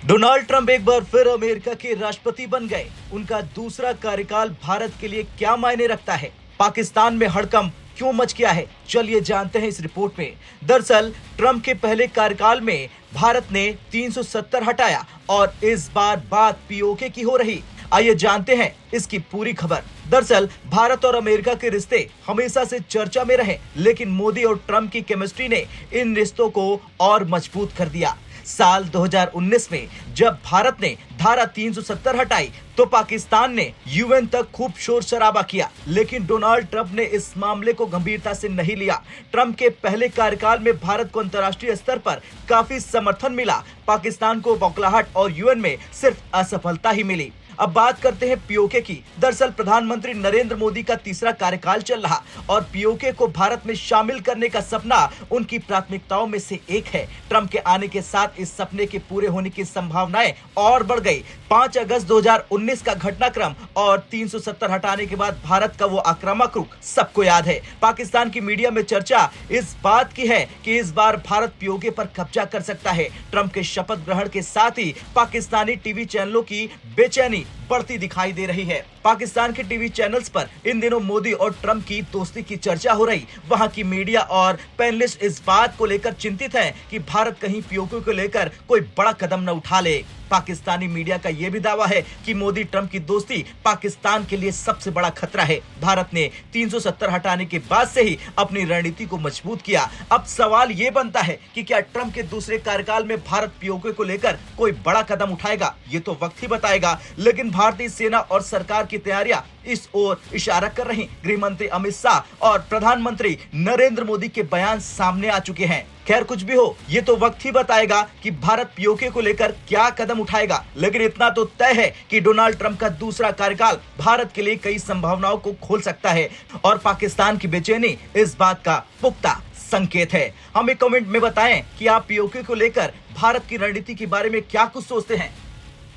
Donald Trump एक बार फिर America के राष्ट्रपति बन गए। उनका दूसरा कार्यकाल भारत के लिए क्या मायने रखता है? पाकिस्तान में हड़कंप क्यों मच गया है? चलिए जानते हैं इस रिपोर्ट में। दरअसल ट्रंप के पहले कार्यकाल में भारत ने 370 हटाया और इस बार बात पीओके की हो रही। आइए जानते हैं इसकी पूरी खबर। दरअसल भारत और अमेरिका के रिश्ते हमेशा से चर्चा में रहे, लेकिन मोदी और ट्रंप की केमिस्ट्री ने इन रिश्तों को और मजबूत कर दिया। साल 2019 में जब भारत ने धारा 370 हटाई तो पाकिस्तान ने यूएन तक खूब शोर शराबा किया, लेकिन डोनाल्ड ट्रंप ने इस मामले को गंभीरता से नहीं लिया। ट्रंप के पहले कार्यकाल में भारत को अंतर्राष्ट्रीय स्तर पर काफी समर्थन मिला। पाकिस्तान को बौखलाहट और यूएन में सिर्फ असफलता ही मिली। अब बात करते हैं पीओके की। दरअसल प्रधानमंत्री नरेंद्र मोदी का तीसरा कार्यकाल चल रहा और पीओके को भारत में शामिल करने का सपना उनकी प्राथमिकताओं में से एक है। ट्रंप के आने के साथ इस सपने के पूरे होने की संभावनाएं और बढ़ गई। 5 अगस्त 2019 का घटनाक्रम और 370 हटाने के बाद भारत का वो आक्रामक रुख सबको याद है। पाकिस्तान की मीडिया में चर्चा इस बात की है कि इस बार भारत पीओके पर कब्जा कर सकता है। ट्रंप के शपथ ग्रहण के साथ ही पाकिस्तानी टीवी चैनलों की बेचैनी बढ़ती दिखाई दे रही है। पाकिस्तान के टीवी चैनल्स पर इन दिनों मोदी और ट्रंप की दोस्ती की चर्चा हो रही। वहां की मीडिया और पैनलिस्ट इस बात को लेकर चिंतित हैं कि भारत कहीं पीओके को लेकर कोई बड़ा कदम न उठा ले। पाकिस्तानी मीडिया का यह भी दावा है कि मोदी ट्रंप की दोस्ती पाकिस्तान के लिए सबसे बड़ा खतरा है। भारत ने 370 हटाने के बाद से ही अपनी रणनीति को मजबूत किया। अब सवाल ये बनता है कि क्या ट्रंप के दूसरे कार्यकाल में भारत पीओके को लेकर कोई बड़ा कदम उठाएगा? ये तो वक्त ही बताएगा, लेकिन भारतीय सेना और सरकार की तैयारियां इस ओर इशारा कर रही। गृह मंत्री अमित शाह और प्रधानमंत्री नरेंद्र मोदी के बयान सामने आ चुके हैं। खैर कुछ भी हो, ये तो वक्त ही बताएगा कि भारत पीओके को लेकर क्या कदम उठाएगा, लेकिन इतना तो तय है कि डोनाल्ड ट्रंप का दूसरा कार्यकाल भारत के लिए कई संभावनाओं को खोल सकता है और पाकिस्तान की बेचैनी इस बात का पुख्ता संकेत है। हमें कमेंट में बताएं कि आप पीओके को लेकर भारत की रणनीति के बारे में क्या कुछ सोचते हैं।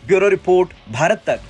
ब्यूरो रिपोर्ट, भारत तक।